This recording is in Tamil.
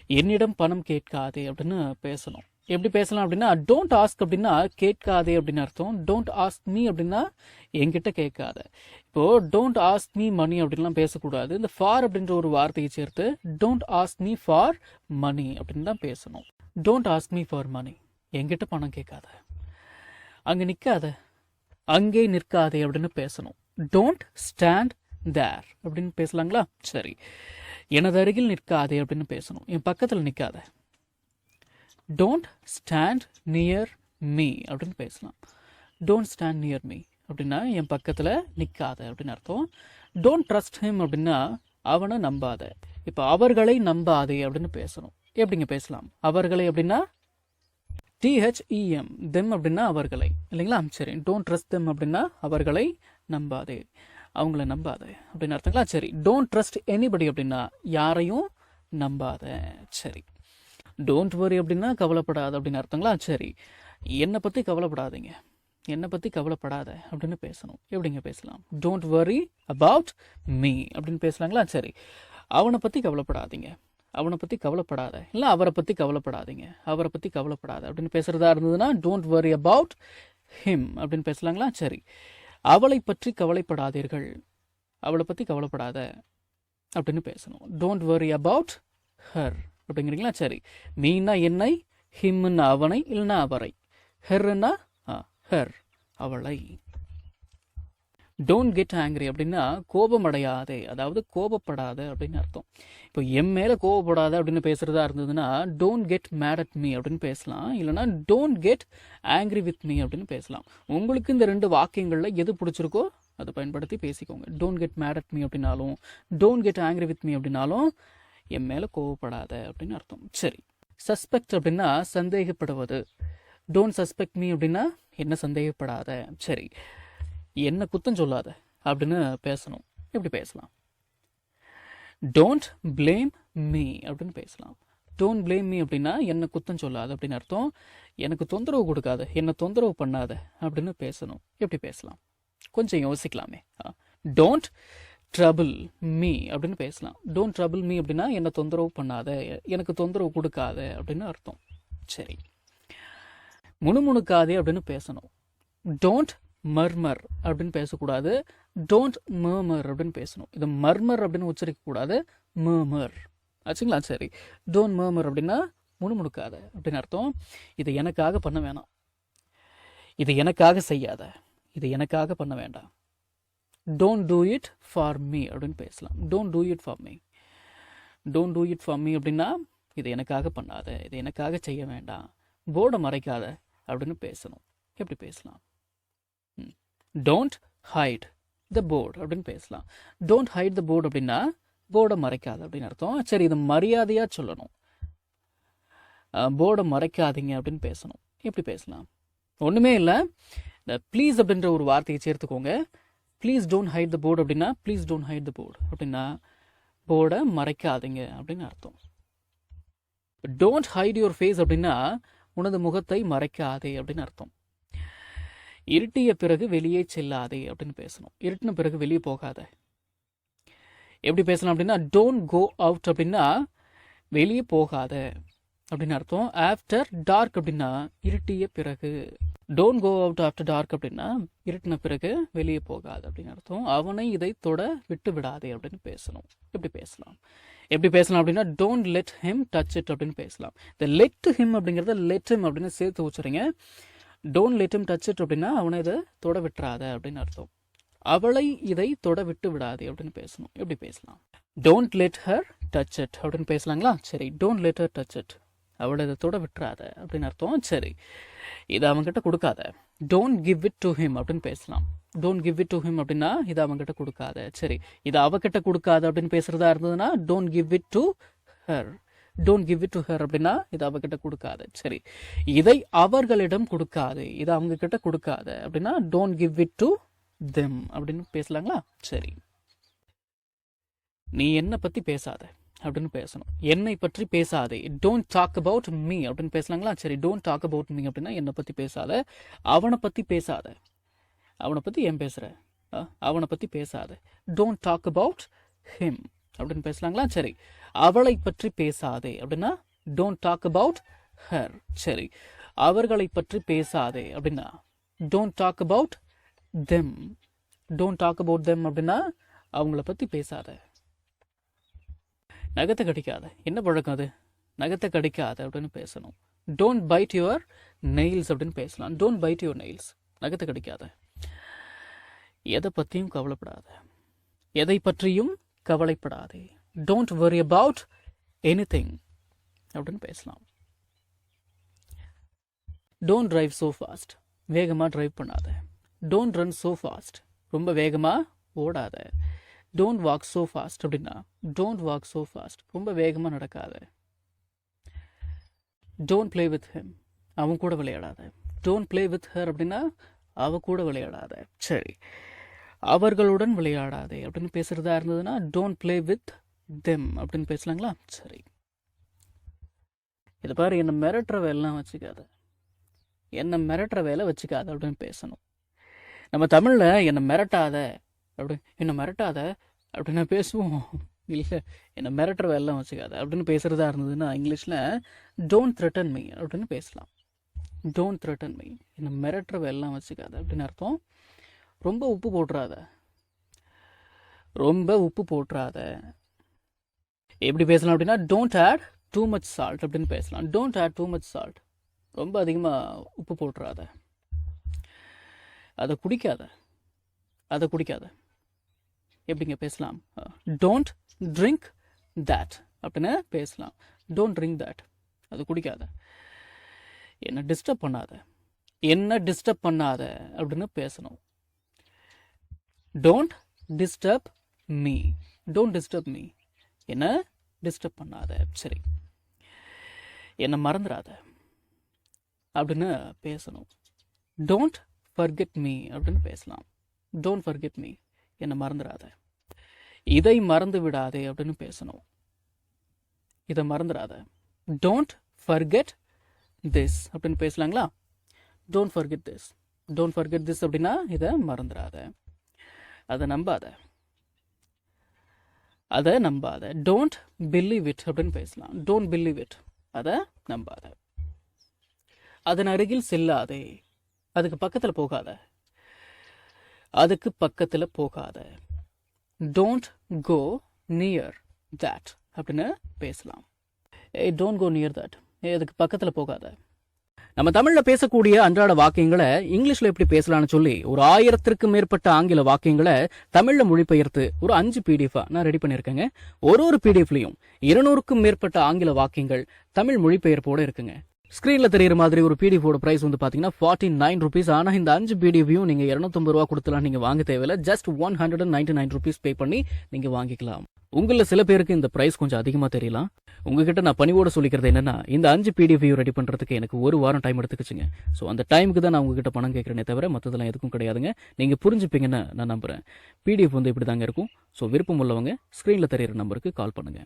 என்னிடம் பணம் கேட்காதே அப்படின்னு பேசணும். எப்படி பேசலாம் அப்படின்னா, டோன்ட் ஆஸ்க் அப்படின்னா கேட்காதே அப்படின்னு அர்த்தம். டோன்ட் ஆஸ்க் மீ அப்படின்னா என்கிட்ட கேட்காத. இப்போ டோன்ட் ஆஸ்க் மீ மணி அப்படின்லாம் பேசக்கூடாது. இந்த ஃபார் அப்படின்ற ஒரு வார்த்தையை சேர்த்து don't ask me for money அப்படின்னு தான் பேசணும். Don't ask me for money, என்கிட்ட பணம் கேட்காத. அங்கே நிற்காத, அங்கே நிற்காதே அப்படின்னு பேசணும். டோன்ட் ஸ்டாண்ட் தேர் அப்படின்னு பேசலாங்களா? சரி, எனது அருகில் நிற்காதே அப்படின்னு பேசணும். என் பக்கத்தில் நிற்காத. டோன்ட் ஸ்டாண்ட் நியர் மீ அப்படின்னு பேசலாம். டோன்ட் ஸ்டாண்ட் நியர் மீ அப்படின்னா என் பக்கத்தில் நிற்காத அப்படின்னு அர்த்தம். டோன்ட் ட்ரஸ்ட் ஹிம் அப்படின்னா அவனை நம்பாத. இப்போ அவர்களை நம்பாதே அப்படின்னு பேசணும். எப்படிங்க பேசலாம்? அவர்களை அப்படின்னா THEM, தெம் அப்படின்னா அவர்களை இல்லைங்களா? சரி, டோன்ட் ட்ரஸ்ட் தெம் அப்படின்னா அவர்களை நம்பாதே, அவங்கள நம்பாத அப்படின்னு அர்த்தங்களா? சரி, டோன்ட் ட்ரஸ்ட் எனிபடி அப்படின்னா யாரையும் நம்பாத. சரி, டோன்ட் வரி அப்படின்னா கவலைப்படாத அப்படின்னு அர்த்தங்களா? சரி, என்னை பற்றி கவலைப்படாதீங்க, என்னை பற்றி கவலைப்படாத அப்படின்னு பேசணும். எப்படிங்க பேசலாம்? டோன்ட் வரி அபவுட் மீ அப்படின்னு பேசலாங்களா? சரி, அவனை பற்றி கவலைப்படாதீங்க, அவனை பற்றி கவலைப்படாத, இல்லை அவரை பற்றி கவலைப்படாதீங்க, அவரை பற்றி கவலைப்படாத அப்படின்னு பேசுகிறதா இருந்ததுன்னா டோன்ட் வரி அபவுட் ஹிம் அப்படின்னு பேசலாங்களா? சரி, அவளை பற்றி கவலைப்படாதீர்கள், அவளை பற்றி கவலைப்படாத அப்படின்னு பேசணும். டோன்ட் வரி அபவுட் ஹர் அப்படிங்கிறீங்களா? சரி, மீனா என்னை, ஹிம்னா அவனை இல்லைன்னா அவரை, ஹெர்னா ஹர் அவளை. டோன்ட் கெட் ஆங்கிரி அப்படின்னா கோபம் அடையாதே, அதாவது கோபப்படாத அப்படின்னு அர்த்தம். இப்போ என் மேலே கோபப்படாத அப்படின்னு பேசுகிறதா இருந்ததுன்னா don't get mad at me அப்படின்னு பேசலாம். இல்லைனா don't get angry with me அப்படின்னு பேசலாம். உங்களுக்கு இந்த ரெண்டு வாக்கியங்களில் எது பிடிச்சிருக்கோ அதை பயன்படுத்தி பேசிக்கோங்க. Don't get mad at me அப்படின்னாலும் don't get angry with me அப்படின்னாலும் என் மேலே கோபப்படாத அப்படின்னு அர்த்தம். சரி, சஸ்பெக்ட் அப்படின்னா சந்தேகப்படுவது. டோன்ட் சஸ்பெக்ட் மீ அப்படின்னா என்ன சந்தேகப்படாத. சரி, என்ன குத்தம் சொல்லாத அப்படின்னு பேசணும். எப்படி பேசலாம்? டோன்ட் பிளேம் மீ அப்படின்னு பேசலாம். டோன்ட் பிளேம் மீ அப்படின்னா என்ன குத்தம் சொல்லாத அப்படின்னு அர்த்தம். எனக்கு தொந்தரவு கொடுக்காத, என்ன தொந்தரவு பண்ணாத அப்படின்னு பேசணும். எப்படி பேசலாம்? கொஞ்சம் யோசிக்கலாமே. டோன்ட் ட்ரபிள் மீ அப்படின்னு பேசலாம். டோன்ட் ட்ரபிள் மீ அப்படின்னா என்ன தொந்தரவு பண்ணாத, எனக்கு தொந்தரவு கொடுக்காத அப்படின்னு அர்த்தம். சரி, முணுமுணுக்காதே அப்படின்னு பேசணும். டோன்ட் மர்மர் அப்படின்னு பேசக்கூடாது. டோன்ட் மர்மர் அப்படின்னு பேசணும். இது மர்மர் அப்படின்னு உச்சரிக்கக்கூடாது, மர்மர் ஆச்சுங்களா? சரி, டோன்ட் மர்மர் அப்படின்னா முணுமுணுக்காத அப்படின்னு அர்த்தம். இதை எனக்காக பண்ண வேணாம், இது எனக்காக செய்யாத, இது எனக்காக பண்ண வேண்டாம். Don't do it for me அப்படின்னு பேசலாம். Don't do it for me. Don't do it for me அப்படின்னா இது எனக்காக பண்ணாத, இது எனக்காக செய்ய வேண்டாம். போர்டை மறைக்காத அப்படின்னு பேசணும். எப்படி பேசலாம்? டோன்ட் ஹைட் த போர்டு அப்படின்னு பேசலாம். டோன்ட் ஹைட் த போர்டு அப்படின்னா போர்டை மறைக்காத அப்படின்னு அர்த்தம். சரி, இது மரியாதையாக சொல்லணும். போர்டை மறைக்காதீங்க அப்படின்னு பேசணும். எப்படி பேசலாம்? ஒன்றுமே இல்லை, இந்த ப்ளீஸ் அப்படின்ற ஒரு வார்த்தையை சேர்த்துக்கோங்க. Please don't hide the board அப்படின்னா please don't hide the board அப்படின்னா போர்டை மறைக்காதீங்க அப்படின்னு அர்த்தம். டோன்ட் ஹைட் யுவர் ஃபேஸ் அப்படின்னா உனது முகத்தை மறைக்காதே அப்படின்னு அர்த்தம். இருட்டிய பிறகு வெளியே செல்லாதே அப்படின்னு பேசணும். இருட்டின பிறகு வெளியே போகாத. எப்படி பேசலாம் அப்படின்னா டோன்ட் கோ அவுட் அப்படின்னா வெளியே போகாத அப்படின்னு அர்த்தம். ஆஃப்டர் டார்க் அப்படின்னா இருட்டிய பிறகு. Don't go out after dark அப்படின்னா இருட்டின பிறகு வெளியே போகாது அப்படின்னு அர்த்தம். அவனை இதை தொட விட்டு விடாதே அப்படின்னு பேசணும். எப்படி பேசலாம்? எப்படி பேசலாம் அப்படின்னா don't let him touch it அப்படின்னு பேசலாம். இந்த லெட் ஹிம் அப்படிங்கிறத லெட் ஹிம் அப்படின்னு சேர்த்து வச்சுறீங்க. Don't let him touch it அப்படின்னா அவனை இதை தொட விட்டுறாத அப்படின்னு அர்த்தம். அவளை இதை தொட விட்டு விடாதே அப்படின்னு பேசணும். எப்படி பேசலாம்? Don't let her touch it அப்படின்னு பேசலாங்களா? சரி, don't let her touch it, அவளை இதை தொட விட்டுறாத அப்படின்னு அர்த்தம். சரி, இதை அவங்ககிட்ட கொடுக்காத. Don't give it to him அப்படின்னு பேசலாம். Don't give it to him அப்படின்னா இதை அவங்ககிட்ட கொடுக்காத. சரி, இதை அவகிட்ட கொடுக்காத அப்படின்னு பேசுறதா இருந்ததுன்னா don't give it to her. Don't give it to her அப்படின்னா இது அவகிட்ட கொடுக்காது. சரி, இதை அவர்களிடம் கொடுக்காது, இதை அவங்க கிட்ட கொடுக்காத அப்படின்னா don't give it to them அப்படின்னு பேசலாங்களா? சரி, நீ என்னை பற்றி பேசாத அப்படின்னு பேசணும். என்னை பற்றி பேசாதே. டோன்ட் டாக் அபவுட் மீ அப்படின்னு பேசலாங்களா? சரி, டோன்ட் டாக் அபவுட் மீ அப்படின்னா என்னை பற்றி பேசாத. அவனை பற்றி பேசாத. அவனை பற்றி ஏன் பேசுகிற? அவனை பற்றி பேசாத. டோன்ட் டாக் அபவுட் ஹிம் அப்படின்னு பேசலாங்களா? சரி, அவளை பற்றி பேசாதே அப்படின்னா டோன்ட் டாக் அபவுட் ஹர். சரி, அவர்களை பற்றி பேசாதே அப்படின்னா don't talk about them. Don't talk about them அப்படின்னா அவங்கள பற்றி பேசாத. நகத்தை கடிக்காத, என்ன பழக்கம் அது? நகத்தை கடிக்காத அப்படின்னு பேசணும். டோன்ட் பைட் யுவர் நெயில்ஸ் அப்படின்னு பேசலாம். டோன்ட் பைட் யுவர் நெயில்ஸ், நகத்தை கடிக்காத. எதை பற்றியும் கவலைப்படாத, எதை பற்றியும் கவலைப்படாதே. டோன்ட் வரி அபவுட் எனிதிங் அப்படின்னு பேசலாம். டோன்ட் டிரைவ் சோ ஃபாஸ்ட், வேகமாக டிரைவ் பண்ணாத. டோன்ட் ரன் சோ ஃபாஸ்ட், ரொம்ப வேகமாக ஓடாத. டோன்ட் வாக் சோ ஃபாஸ்ட் அப்படின்னா டோன்ட் வாக் சோ ஃபாஸ்ட், ரொம்ப வேகமாக நடக்காத. டோன்ட் பிளே வித் ஹிம், அவன் கூட விளையாடாத. டோன்ட் பிளே வித் ஹர் அப்படின்னா அவ கூட விளையாடாத. சரி, அவர்களுடன் விளையாடாதே அப்படின்னு பேசுறதா இருந்ததுன்னா டோன்ட் பிளே வித் தெம் அப்படின்னு பேசலாங்களா? சரி, இதை பாரு, என்னை மிரட்டுற வேலைலாம் வச்சுக்காத, என்னை மிரட்டுற வேலை வச்சுக்காத அப்படின்னு பேசணும். நம்ம தமிழில் என்னை மிரட்டாத என்னை மிரட்டாத அப்படின்னு பேசுவோம். இல்லை, என்னை மிரட்டுற வேலைலாம் வச்சுக்காத அப்படின்னு பேசுகிறதா இருந்ததுன்னா இங்கிலீஷில் டோன்ட் த்ரெட்டன் மீ அப்படின்னு பேசலாம். டோன்ட் த்ரெட்டன் மீ, என்னை மிரட்டுற வேலைலாம் வச்சுக்காத அப்படின்னு அர்த்தம். ரொம்ப உப்பு போட்டுறாத, ரொம்ப உப்பு போட்டுறாத. எப்படி பேசலாம் அப்படின்னா don't add too much salt அப்படின்னு பேசலாம். Don't add too much salt, ரொம்ப அதிகமாக உப்பு போட்டுறாத. அதை குடிக்காத, அதை குடிக்காத. எப்படிங்க பேசலாம்? டோன்ட் ட்ரிங்க் தேட் அப்படின்னு பேசலாம். டோன்ட் ட்ரிங்க் தேட், அது குடிக்காத. என்ன டிஸ்டர்ப் பண்ணாத, என்ன டிஸ்டர்ப் பண்ணாத அப்படின்னு பேசணும். Don't disturb me, don't disturb me, என்ன டிஸ்டர்ப் பண்ணாத. சரி, என்னை மறந்துடாத அப்படின்னு பேசணும். டோன்ட் ஃபர்கெட் மீ அப்படின்னு பேசலாம். டோன்ட் ஃபர்கெட் மீ, என்னை மறந்துடாத. இதை மறந்து விடாதே அப்படின்னு பேசணும். இதை மறந்துடாத. டோன்ட் ஃபர்கெட் திஸ் அப்படின்னு பேசலாங்களா? Don't forget this, don't forget this அப்படின்னா இதை மறந்துடாத. அதை நம்பாத, அதை நம்பாத. டோன்ட் பிலீவ் இட் அப்படின்னு பேசலாம். டோன்ட் பிலீவ் இட், அதை நம்பாத. அதன் அருகில் செல்லாதே, அதுக்கு பக்கத்தில் போகாத, அதுக்கு பக்கத்தில் போகாத. டோன்ட் கோ நியர் தட் அப்படின்னு பேசலாம். டோன்ட் கோ நியர் தட், அதுக்கு பக்கத்தில் போகாத. நம்ம தமிழில் பேசக்கூடிய அன்றாட வாக்கியங்களை இங்கிலீஷில் எப்படி பேசலாம்னு சொல்லி ஒரு 1000க்கும் மேற்பட்ட ஆங்கில வாக்கியங்களை தமிழில் மொழிபெயர்த்து ஒரு 5 PDF நான் ரெடி பண்ணியிருக்கேங்க. ஒரு PDFலையும் 200க்கும் மேற்பட்ட ஆங்கில வாக்கியங்கள் தமிழ் மொழிபெயர்ப்போடு இருக்குங்க. ஸ்கிரீன்ல தெரியுற மாதிரி ஒரு பிடிஎஃபோட பிரைஸ் வந்து பாத்தீங்கன்னா 49 rupees. ஆனா இந்த 5 பிடிஎஃபையும் நீங்க 250 ரூபா கொடுத்தலாம் நீங்க வாங்க தேவையில்ல. ஜஸ்ட் 199 rupees பே பண்ணி நீங்க வாங்கிக்கலாம். உங்கள சில பேருக்கு இந்த பிரைஸ் கொஞ்சம் அதிகமா தெரியலாம். உங்ககிட்ட நான் பணிவோட சொல்லிக்கிறது என்னன்னா, இந்த 5 பிடிஎஃபையும் ரெடி பண்றதுக்கு எனக்கு ஒரு வாரம் டைம் எடுத்துக்கிச்சுங்க. ஸோ அந்த டைமுக்கு தான் நான் உங்ககிட்ட பணம் கேட்கறேனே தவிர மற்றதெல்லாம் எதுக்கும் கிடையாதுங்க. நீங்க புரிஞ்சுப்பீங்கன்னு நான் நம்புறேன். பிடிஎஃப் வந்து இப்படி தாங்க இருக்கும். ஸோ விருப்பம் உள்ளவங்க ஸ்கிரீன்ல தெரியுற நம்பருக்கு கால் பண்ணுங்க.